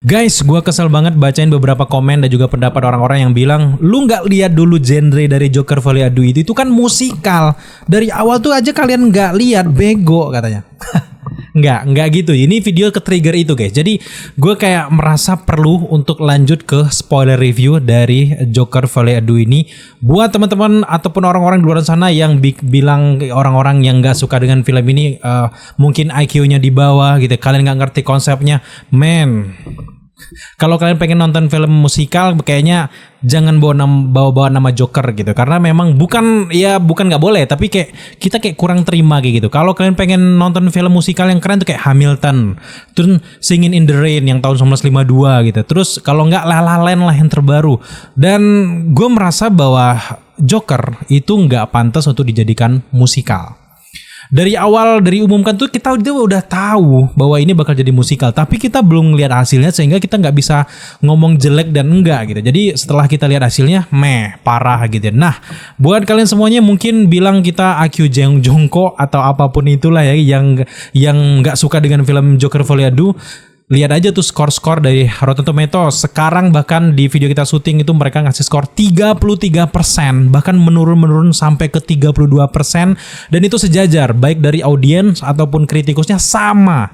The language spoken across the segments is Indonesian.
Guys, gue kesel banget bacain beberapa komen dan juga pendapat orang-orang yang bilang lu nggak lihat dulu genre dari Joker Folie à Deux itu kan musikal. Dari awal tuh aja kalian nggak lihat, bego katanya. Nggak gitu. Ini video ke trigger itu guys. Jadi gue kayak merasa perlu untuk lanjut ke spoiler review dari Joker Folie à Deux ini. Buat teman-teman ataupun orang-orang di luar sana yang bilang orang-orang yang nggak suka dengan film ini mungkin IQ-nya di bawah gitu. Kalian nggak ngerti konsepnya, men. Kalau kalian pengen nonton film musikal, kayaknya jangan bawa nama Joker gitu, karena memang bukan nggak boleh, tapi kita kurang terima kayak gitu. Kalau kalian pengen nonton film musikal yang keren tuh kayak Hamilton, terus Singin' in the Rain yang tahun 1952 gitu. Terus kalau nggak La La Land lah yang terbaru. Dan gue merasa bahwa Joker itu nggak pantas untuk dijadikan musikal. Dari awal diumumkan tuh kita udah tahu bahwa ini bakal jadi musikal, tapi kita belum lihat hasilnya sehingga kita nggak bisa ngomong jelek dan enggak gitu. Jadi setelah kita lihat hasilnya, parah gitu. Nah, buat kalian semuanya mungkin bilang kita IQ jongko atau apapun itulah ya yang nggak suka dengan film Joker Folie à Deux. Lihat aja tuh skor-skor dari Rotten Tomatoes. Sekarang bahkan di video kita syuting itu mereka ngasih skor 33%. Bahkan menurun sampai ke 32%. Dan itu sejajar. Baik dari audiens ataupun kritikusnya sama.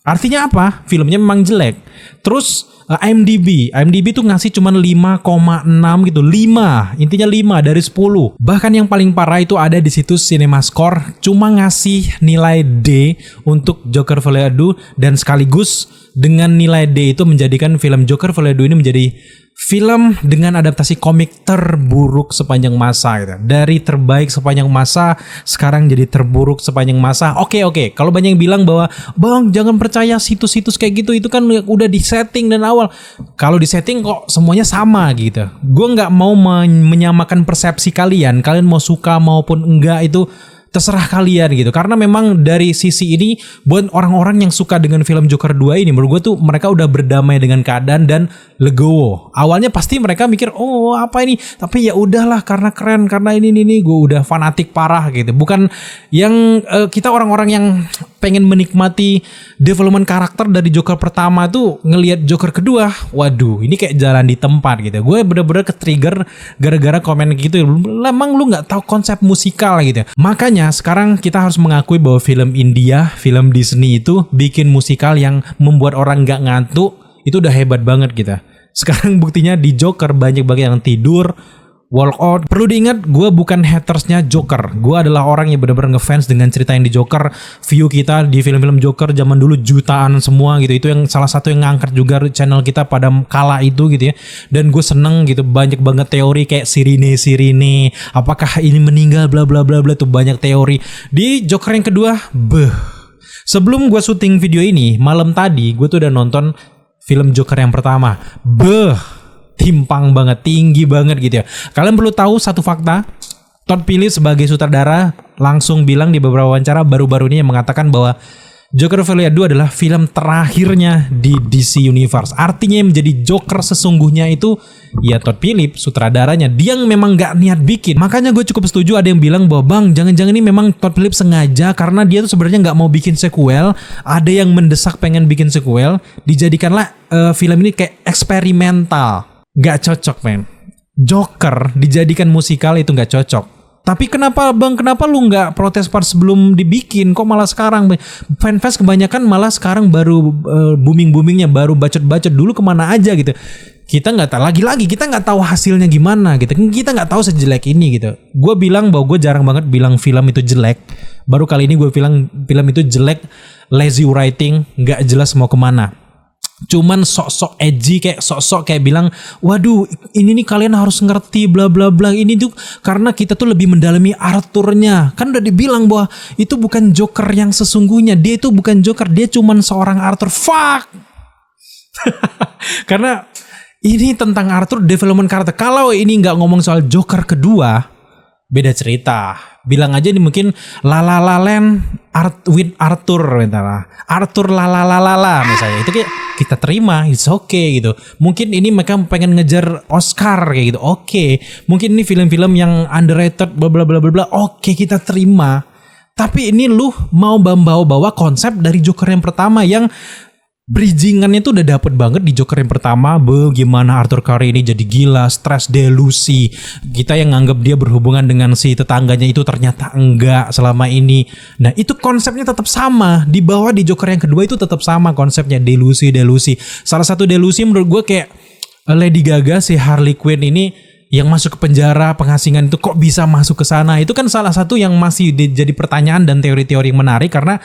Artinya apa? Filmnya memang jelek. Terus IMDb tuh ngasih cuma 5,6 gitu. 5, intinya 5 dari 10. Bahkan yang paling parah itu ada di situs CinemaScore, cuma ngasih nilai D untuk Joker Folie à Deux, dan sekaligus dengan nilai D itu menjadikan film Joker Folie à Deux ini menjadi film dengan adaptasi komik terburuk sepanjang masa gitu. Dari terbaik sepanjang masa sekarang jadi terburuk sepanjang masa. Oke. Kalau banyak yang bilang bahwa bang jangan percaya situs-situs kayak gitu, itu kan udah disetting dan awal. Kalau disetting kok semuanya sama gitu. Gue nggak mau menyamakan persepsi kalian. Kalian mau suka maupun enggak itu terserah kalian gitu. Karena memang dari sisi ini buat orang-orang yang suka dengan film Joker 2 ini, menurut gue tuh mereka udah berdamai dengan keadaan dan legowo. Awalnya pasti mereka mikir, oh apa ini, tapi ya udahlah karena keren, karena ini gue udah fanatik parah gitu. Bukan yang kita orang-orang yang pengen menikmati development karakter dari Joker pertama tuh ngelihat Joker kedua, waduh ini kayak jalan di tempat gitu. Gue bener-bener ke-trigger gara-gara komen gitu. Emang lu nggak tahu konsep musikal gitu. Makanya sekarang kita harus mengakui bahwa film India, film Disney itu bikin musikal yang membuat orang nggak ngantuk, itu udah hebat banget kita. Sekarang buktinya di Joker banyak banget yang tidur, walk out. Perlu diingat, gue bukan hatersnya Joker. Gue adalah orang yang benar-benar ngefans dengan cerita yang di Joker. View kita di film-film Joker zaman dulu jutaan semua gitu. Itu yang salah satu yang ngangkat juga channel kita pada kala itu gitu ya. Dan gue seneng gitu, banyak banget teori kayak sirine. Apakah ini meninggal bla bla bla bla, tuh banyak teori. Di Joker yang kedua, sebelum gue syuting video ini, malam tadi gue tuh udah nonton film Joker yang pertama. Timpang banget, tinggi banget gitu ya. Kalian perlu tahu satu fakta. Todd Phillips sebagai sutradara langsung bilang di beberapa wawancara baru-baru ini yang mengatakan bahwa Joker Folie à Deux adalah film terakhirnya di DC Universe. Artinya yang menjadi Joker sesungguhnya itu ya Todd Phillips, sutradaranya. Dia yang memang gak niat bikin. Makanya gue cukup setuju ada yang bilang bahwa bang jangan-jangan ini memang Todd Phillips sengaja, karena dia tuh sebenarnya gak mau bikin sequel. Ada yang mendesak pengen bikin sequel. Dijadikanlah film ini kayak eksperimental. Gak cocok men. Joker dijadikan musikal itu gak cocok. Tapi kenapa lu gak protes pas sebelum dibikin? Kok malah sekarang? Fanfest kebanyakan malah sekarang baru booming-boomingnya, baru bacot-bacot. Dulu kemana aja gitu. Kita gak tahu, lagi-lagi kita gak tahu hasilnya gimana gitu. Kita gak tahu sejelek ini gitu. Gue bilang bahwa gue jarang banget bilang film itu jelek. Baru kali ini gue bilang film itu jelek, lazy writing, gak jelas mau kemana. Cuman sok-sok edgy, kayak sok-sok kayak bilang, waduh ini nih kalian harus ngerti bla bla bla, ini tuh karena kita tuh lebih mendalami Arthurnya. Kan udah dibilang bahwa itu bukan Joker yang sesungguhnya, dia itu bukan Joker, dia cuman seorang Arthur. Fuck. Karena ini tentang Arthur, development karakter. Kalau ini nggak ngomong soal Joker kedua, beda cerita. Bilang aja nih mungkin La La Land with Arthur, Arthur La La La misalnya, itu kayak kita terima, it's okay gitu. Mungkin ini mereka pengen ngejar Oscar kayak gitu, oke. Mungkin ini film-film yang underrated bla bla bla bla, oke kita terima. Tapi ini lu mau bawa konsep dari Joker yang pertama yang Bridgingannya tuh udah dapet banget di Joker yang pertama. Bagaimana Arthur Curry ini jadi gila, stres, delusi. Kita yang nganggap dia berhubungan dengan si tetangganya itu ternyata enggak selama ini. Nah itu konsepnya tetap sama. Di bawah di Joker yang kedua itu tetap sama konsepnya, delusi. Salah satu delusi menurut gue kayak Lady Gaga si Harley Quinn ini yang masuk ke penjara, pengasingan itu kok bisa masuk ke sana. Itu kan salah satu yang masih jadi pertanyaan dan teori-teori yang menarik, karena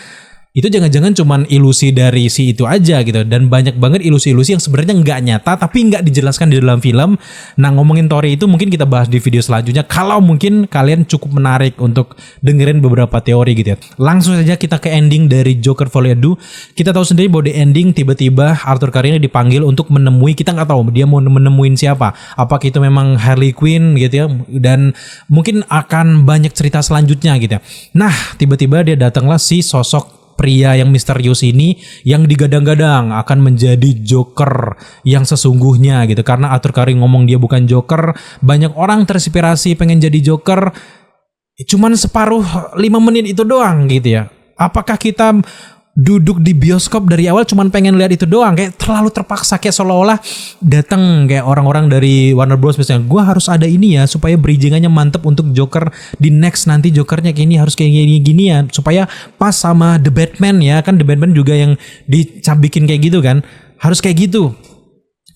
itu jangan-jangan cuman ilusi dari si itu aja gitu. Dan banyak banget ilusi-ilusi yang sebenarnya nggak nyata tapi nggak dijelaskan di dalam film. Nah ngomongin teori itu mungkin kita bahas di video selanjutnya, kalau mungkin kalian cukup menarik untuk dengerin beberapa teori gitu ya. Langsung saja kita ke ending dari Joker Folie à Deux. Kita tahu sendiri bahwa di ending tiba-tiba Arthur Curry ini dipanggil untuk menemui, kita nggak tahu dia mau menemuin siapa, apakah itu memang Harley Quinn gitu ya, dan mungkin akan banyak cerita selanjutnya gitu ya. Nah tiba-tiba dia datanglah si sosok pria yang misterius ini yang digadang-gadang akan menjadi Joker yang sesungguhnya gitu. Karena Arthur Curry ngomong dia bukan Joker, banyak orang terinspirasi pengen jadi Joker, cuman separuh 5 menit itu doang gitu ya. Apakah kita duduk di bioskop dari awal cuman pengen lihat itu doang, kayak terlalu terpaksa, kayak seolah-olah datang kayak orang-orang dari Warner Bros misalnya, gue harus ada ini ya supaya bridgingannya mantep untuk Joker di next, nanti Jokernya kayak ini harus kayak gini ya supaya pas sama The Batman ya kan. The Batman juga yang dicabikin kayak gitu kan, harus kayak gitu.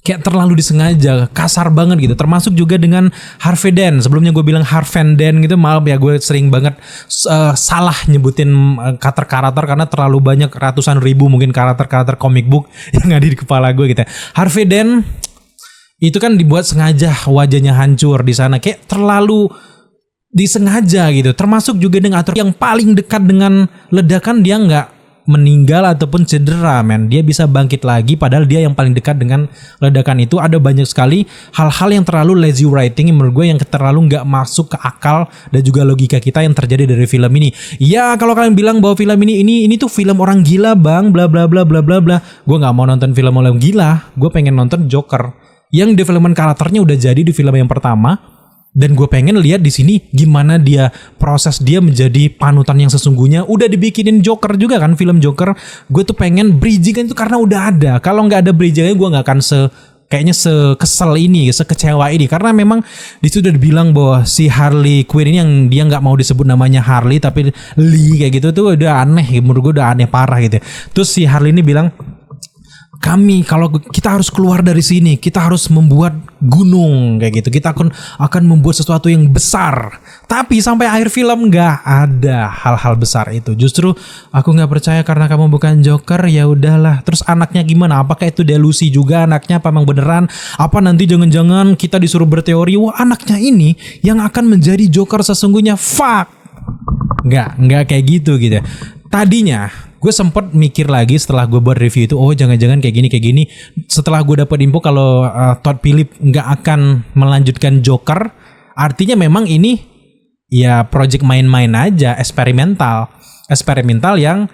Kayak terlalu disengaja, kasar banget gitu. Termasuk juga dengan Harvey Dent. Sebelumnya gue bilang Harvey Dent gitu, maaf ya gue sering banget salah nyebutin karakter karena terlalu banyak, ratusan ribu mungkin karakter comic book yang ada di kepala gue gitu. Harvey Dent itu kan dibuat sengaja wajahnya hancur di sana, kayak terlalu disengaja gitu. Termasuk juga dengan Arthur yang paling dekat dengan ledakan, dia nggak meninggal ataupun cedera, men. Dia bisa bangkit lagi padahal dia yang paling dekat dengan ledakan itu. Ada banyak sekali hal-hal yang terlalu lazy writing menurut gue, yang terlalu nggak masuk ke akal dan juga logika kita yang terjadi dari film ini. Ya kalau kalian bilang bahwa film ini tuh film orang gila bang, bla bla bla bla bla bla, gue nggak mau nonton film orang gila. Gue pengen nonton Joker yang development karakternya udah jadi di film yang pertama. Dan gue pengen lihat di sini gimana dia proses dia menjadi panutan yang sesungguhnya. Udah dibikinin Joker juga kan, film Joker. Gue tuh pengen bridgingan itu karena udah ada. Kalau nggak ada bridgingan gue nggak akan kayaknya sekesel ini, sekecewa ini. Karena memang di situ udah dibilang bahwa si Harley Quinn ini yang dia nggak mau disebut namanya Harley tapi Lee kayak gitu tuh udah aneh. Menurut gue udah aneh parah gitu. Terus si Harley ini bilang, kalau kita harus keluar dari sini, kita harus membuat gunung kayak gitu. Kita akan membuat sesuatu yang besar. Tapi sampai akhir film nggak ada hal-hal besar itu. Justru aku nggak percaya karena kamu bukan Joker. Ya udahlah. Terus anaknya gimana? Apakah itu delusi juga anaknya? Apa emang beneran? Apa nanti jangan-jangan kita disuruh berteori, wah anaknya ini yang akan menjadi Joker sesungguhnya? Fuck. Nggak kayak gitu. Tadinya gue sempet mikir lagi setelah gue buat review itu, oh jangan-jangan kayak gini. Setelah gue dapet info kalau Todd Phillips nggak akan melanjutkan Joker, artinya memang ini ya project main-main aja, eksperimental yang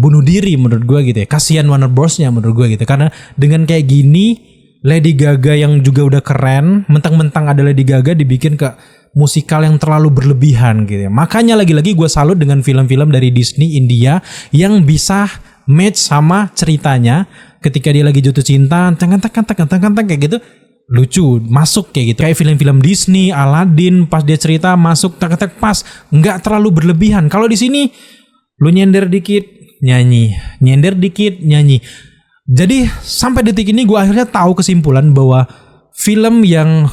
bunuh diri menurut gue gitu ya. Kasihan Warner Bros-nya menurut gue gitu, karena dengan kayak gini Lady Gaga yang juga udah keren, mentang-mentang ada Lady Gaga dibikin ke musikal yang terlalu berlebihan gitu ya. Makanya lagi-lagi gue salut dengan film-film dari Disney India yang bisa match sama ceritanya. Ketika dia lagi jatuh cinta, kayak gitu, lucu, masuk kayak gitu. Kayak film-film Disney, Aladdin, pas dia cerita masuk pas, nggak terlalu berlebihan. Kalau di sini lu nyender dikit nyanyi. Jadi sampai detik ini gue akhirnya tahu kesimpulan bahwa film yang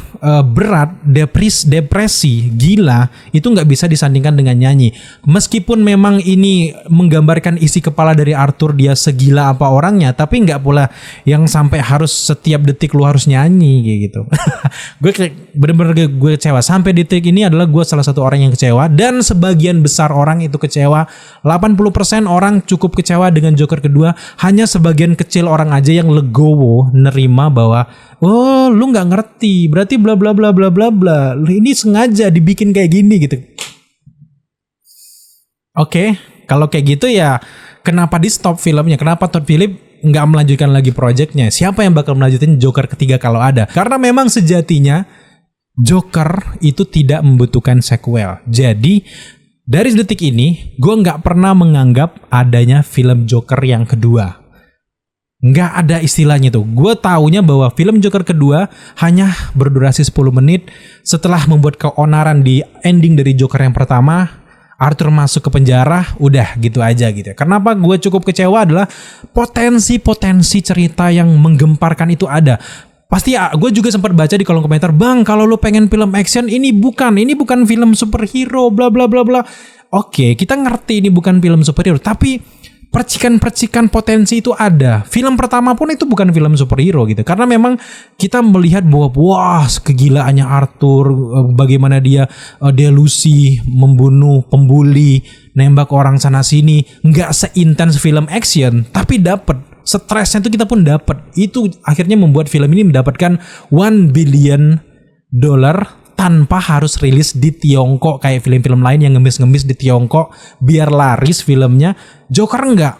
berat, depresi, gila itu nggak bisa disandingkan dengan nyanyi. Meskipun memang ini menggambarkan isi kepala dari Arthur, dia segila apa orangnya, tapi nggak pula yang sampai harus setiap detik lu harus nyanyi kayak gitu. Gue bener-bener gue kecewa. Sampai detik ini adalah gue salah satu orang yang kecewa, dan sebagian besar orang itu kecewa. 80% orang cukup kecewa dengan Joker kedua. Hanya sebagian kecil orang aja yang legowo nerima bahwa oh lu nggak ngerti, berarti bla bla bla bla bla bla, ini sengaja dibikin kayak gini gitu. Oke, kalau kayak gitu ya kenapa di stop filmnya? Kenapa Todd Phillips nggak melanjutkan lagi projectnya? Siapa yang bakal melanjutin Joker ketiga kalau ada? Karena memang sejatinya Joker itu tidak membutuhkan sequel. Jadi dari detik ini gue nggak pernah menganggap adanya film Joker yang kedua. Nggak ada istilahnya tuh. Gue taunya bahwa film Joker kedua hanya berdurasi 10 menit. Setelah membuat keonaran di ending dari Joker yang pertama, Arthur masuk ke penjara, udah gitu aja gitu. Kenapa gue cukup kecewa adalah potensi cerita yang menggemparkan itu ada. Pasti gue juga sempat baca di kolom komentar, "Bang, kalau lu pengen film action, ini bukan film superhero, bla bla bla bla." Oke, kita ngerti ini bukan film superhero, tapi percikan-percikan potensi itu ada. Film pertama pun itu bukan film superhero gitu. Karena memang kita melihat bahwa wah, kegilaannya Arthur, bagaimana dia delusi, membunuh, pembuli, nembak orang sana sini, nggak seintens film action, tapi dapet stresnya itu kita pun dapat. Itu akhirnya membuat film ini mendapatkan $1 billion tanpa harus rilis di Tiongkok kayak film-film lain yang ngemis-ngemis di Tiongkok biar laris filmnya. Joker enggak.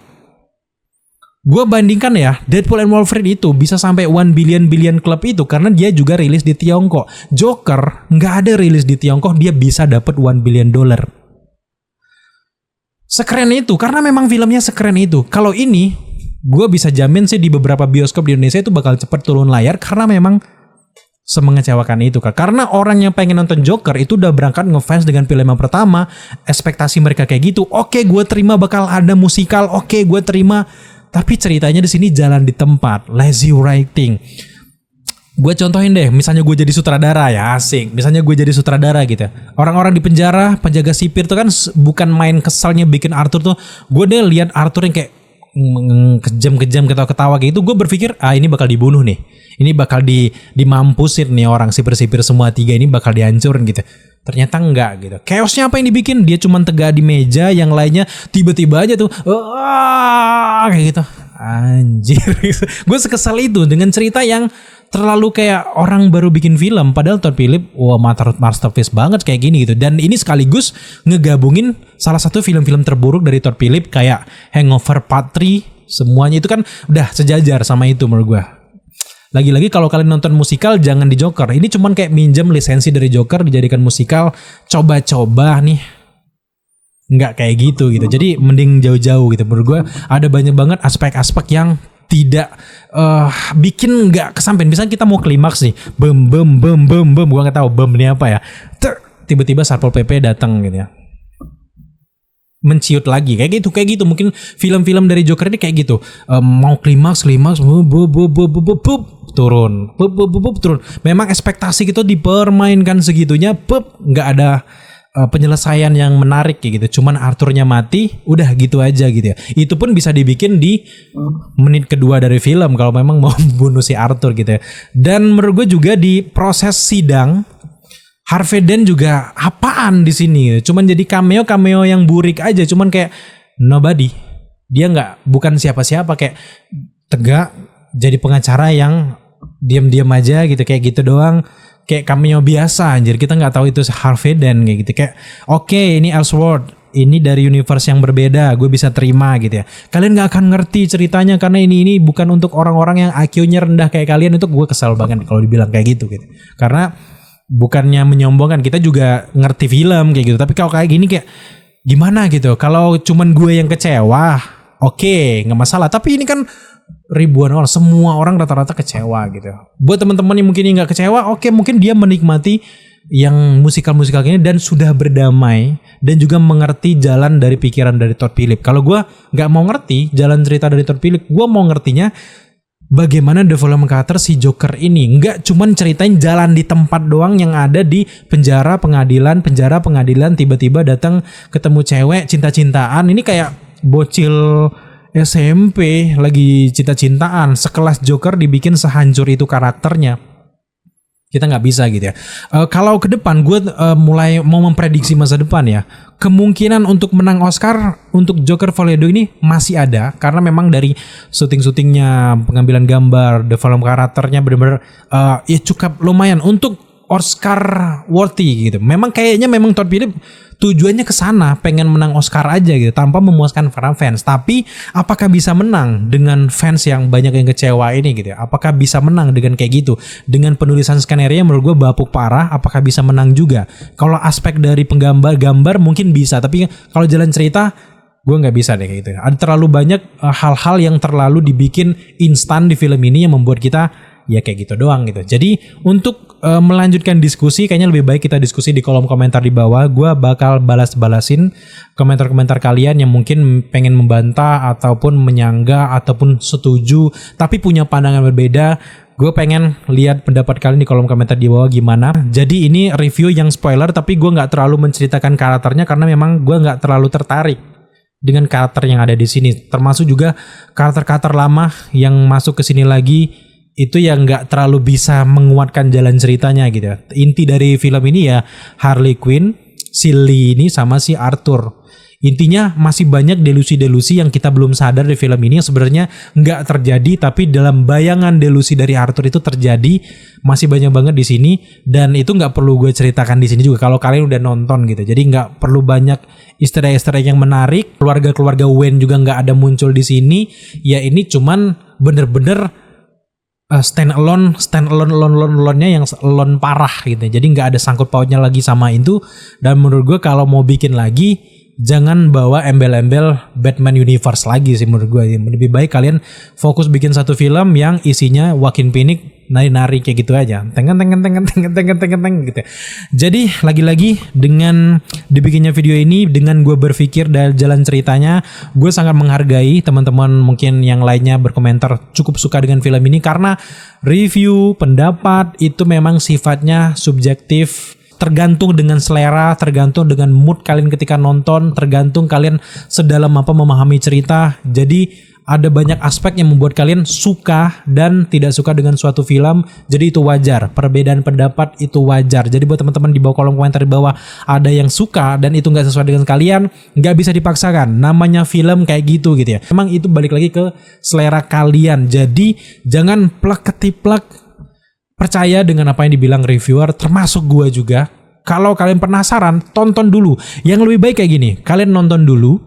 Gue bandingkan ya, Deadpool and Wolverine itu bisa sampai $1 billion club itu karena dia juga rilis di Tiongkok. Joker nggak ada rilis di Tiongkok, dia bisa dapat $1 billion. Sekeren itu karena memang filmnya sekeren itu. Kalau ini gue bisa jamin sih di beberapa bioskop di Indonesia itu bakal cepet turun layar karena memang semengecewakan itu kan. Karena orang yang pengen nonton Joker itu udah berangkat ngefans dengan film yang pertama, ekspektasi mereka kayak gitu. Oke, gue terima bakal ada musikal, oke gue terima, tapi ceritanya di sini jalan di tempat, lazy writing. Gue contohin deh, misalnya gue jadi sutradara ya, asik. Misalnya gue jadi sutradara gitu. Orang-orang di penjara, penjaga sipir tuh kan bukan main kesalnya bikin Arthur tuh. Gue deh lihat Arthur yang kayak kejam-kejam ketawa-ketawa kayak gitu, gue berpikir ini bakal dibunuh nih, ini bakal dimampusin nih orang sipir-sipir semua 3 ini bakal dihancurin gitu. Ternyata enggak gitu. Chaosnya apa yang dibikin? Dia cuma tegak di meja, yang lainnya tiba-tiba aja tuh kayak gitu. Anjir. Gue sekesal itu dengan cerita yang terlalu kayak orang baru bikin film, padahal Todd Phillips masterpiece banget kayak gini gitu. Dan ini sekaligus ngegabungin salah satu film-film terburuk dari Todd Phillips kayak Hangover Part 3, semuanya itu kan udah sejajar sama itu menurut gue. Lagi-lagi kalau kalian nonton musikal jangan di Joker. Ini cuman kayak minjem lisensi dari Joker dijadikan musikal, coba-coba nih. Nggak kayak gitu. Jadi mending jauh-jauh gitu. Menurut gue ada banyak banget aspek-aspek yang tidak bikin nggak kesampaian. Misalnya kita mau klimaks nih, bem, gue nggak tahu bem ini apa ya. Tiba-tiba Satpol PP datang gitu ya, menciut lagi kayak gitu. Mungkin film-film dari Joker ini kayak gitu. Mau klimaks, turun. Memang ekspektasi kita dipermainkan segitunya, nggak ada penyelesaian yang menarik kayak gitu. Cuman Arthurnya mati, udah gitu aja gitu ya. Itu pun bisa dibikin di menit kedua dari film kalau memang mau bunuh si Arthur gitu ya. Dan menurut gue juga di proses sidang Harvey Dent juga apaan di sini? Cuman jadi cameo yang burik aja, cuman kayak nobody. Dia bukan siapa-siapa, kayak tegak jadi pengacara yang diam-diam aja gitu, kayak gitu doang. Kayak cameo biasa anjir, kita nggak tahu itu Harvey Dent kayak gitu. Kayak oke, ini Elseworld, ini dari universe yang berbeda, gue bisa terima gitu ya. Kalian nggak akan ngerti ceritanya karena ini bukan untuk orang-orang yang IQ-nya rendah kayak kalian. Itu gue kesal banget kalau dibilang kayak gitu. Karena bukannya menyombongkan, kita juga ngerti film kayak gitu. Tapi kalau kayak gini kayak gimana gitu. Kalau cuman gue yang kecewa, oke, nggak masalah. Tapi ini kan ribuan orang, semua orang rata-rata kecewa gitu. Buat teman-teman yang mungkin nggak kecewa, oke, mungkin dia menikmati yang musikal-musikal ini dan sudah berdamai dan juga mengerti jalan dari pikiran dari Todd Phillips. Kalau gue nggak mau ngerti jalan cerita dari Todd Phillips, gue mau ngertinya bagaimana development karakter si Joker ini. Nggak cuman ceritain jalan di tempat doang yang ada di penjara pengadilan, tiba-tiba datang ketemu cewek cinta-cintaan. Ini kayak bocil SMP lagi cinta-cintaan, sekelas Joker dibikin sehancur itu karakternya. Kita nggak bisa gitu ya. Kalau ke depan gue mulai mau memprediksi masa depan ya. Kemungkinan untuk menang Oscar untuk Joker Folie 2 ini masih ada. Karena memang dari syuting-syutingnya, pengambilan gambar, development karakternya benar-benar ya cukup lumayan untuk Oscar worthy gitu. Memang Todd Phillips tujuannya ke sana, pengen menang Oscar aja gitu tanpa memuaskan para fans. Tapi apakah bisa menang dengan fans yang banyak yang kecewa ini gitu ya? Apakah bisa menang dengan kayak gitu? Dengan penulisan skenario menurut gue bapuk parah, apakah bisa menang juga? Kalau aspek dari penggambar gambar mungkin bisa, tapi kalau jalan cerita Gue nggak bisa deh kayak gitu. Ada terlalu banyak hal-hal yang terlalu dibikin instan di film ini yang membuat kita ya kayak gitu doang gitu. Jadi untuk melanjutkan diskusi kayaknya lebih baik kita diskusi di kolom komentar di bawah. Gue bakal balasin komentar-komentar kalian yang mungkin pengen membantah ataupun menyanggah ataupun setuju tapi punya pandangan berbeda. Gue pengen lihat pendapat kalian di kolom komentar di bawah gimana. Jadi ini review yang spoiler tapi gue nggak terlalu menceritakan karakternya karena memang gue nggak terlalu tertarik dengan karakter yang ada di sini. Termasuk juga karakter-karakter lama yang masuk ke sini lagi itu yang nggak terlalu bisa menguatkan jalan ceritanya gitu. Inti dari film ini ya Harley Quinn, si Lee ini sama si Arthur. Intinya masih banyak delusi-delusi yang kita belum sadar di film ini yang sebenarnya nggak terjadi tapi dalam bayangan delusi dari Arthur itu terjadi. Masih banyak banget di sini dan itu nggak perlu gue ceritakan di sini juga kalau kalian udah nonton gitu. Jadi nggak perlu banyak Easter egg yang menarik. Keluarga Wayne juga nggak ada muncul di sini. Ya ini cuman bener-bener stand alone-nya yang alone parah gitu. Jadi nggak ada sangkut pautnya lagi sama itu. Dan menurut gue kalau mau bikin lagi jangan bawa embel-embel Batman Universe lagi sih menurut gue. Lebih baik kalian fokus bikin satu film yang isinya Joaquin Phoenix nari-nari kayak gitu aja. Teng gitu. Jadi lagi-lagi dengan dibikinnya video ini dengan gue berpikir dari jalan ceritanya, gue sangat menghargai teman-teman mungkin yang lainnya berkomentar cukup suka dengan film ini karena review, pendapat itu memang sifatnya subjektif. Tergantung dengan selera, tergantung dengan mood kalian ketika nonton, tergantung kalian sedalam apa memahami cerita. Jadi ada banyak aspek yang membuat kalian suka dan tidak suka dengan suatu film. Jadi itu wajar, perbedaan pendapat itu wajar. Jadi buat teman-teman di bawah kolom komentar di bawah ada yang suka dan itu nggak sesuai dengan kalian, nggak bisa dipaksakan. Namanya film kayak gitu ya. Memang itu balik lagi ke selera kalian. Jadi jangan plak ketiplak. Percaya dengan apa yang dibilang reviewer, termasuk gue juga. Kalau kalian penasaran, tonton dulu. Yang lebih baik kayak gini, kalian nonton dulu.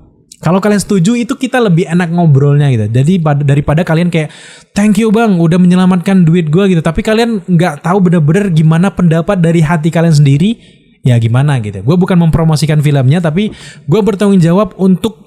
Kalau kalian setuju, itu kita lebih enak ngobrolnya gitu. Jadi daripada kalian kayak, thank you bang, udah menyelamatkan duit gue gitu. Tapi kalian nggak tahu bener-bener gimana pendapat dari hati kalian sendiri. Ya gimana gitu. Gue bukan mempromosikan filmnya, tapi gue bertanggung jawab untuk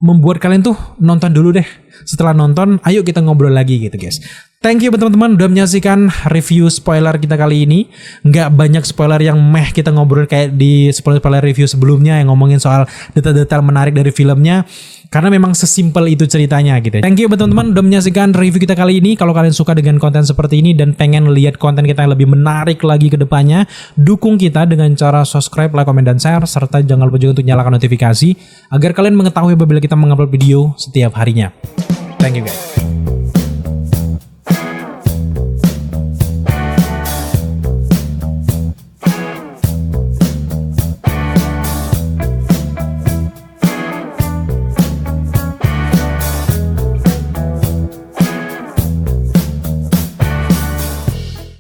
membuat kalian tuh nonton dulu deh. Setelah nonton, ayo kita ngobrol lagi gitu guys. Thank you teman-teman udah menyaksikan review spoiler kita kali ini. Nggak banyak spoiler yang kita ngobrol kayak di spoiler review sebelumnya yang ngomongin soal detail-detail menarik dari filmnya. Karena memang sesimpel itu ceritanya gitu. Thank you teman-teman udah menyaksikan review kita kali ini. Kalau kalian suka dengan konten seperti ini dan pengen lihat konten kita yang lebih menarik lagi ke depannya, dukung kita dengan cara subscribe, like, komen, dan share. Serta jangan lupa juga untuk nyalakan notifikasi agar kalian mengetahui apabila kita mengupload video setiap harinya. Thank you guys.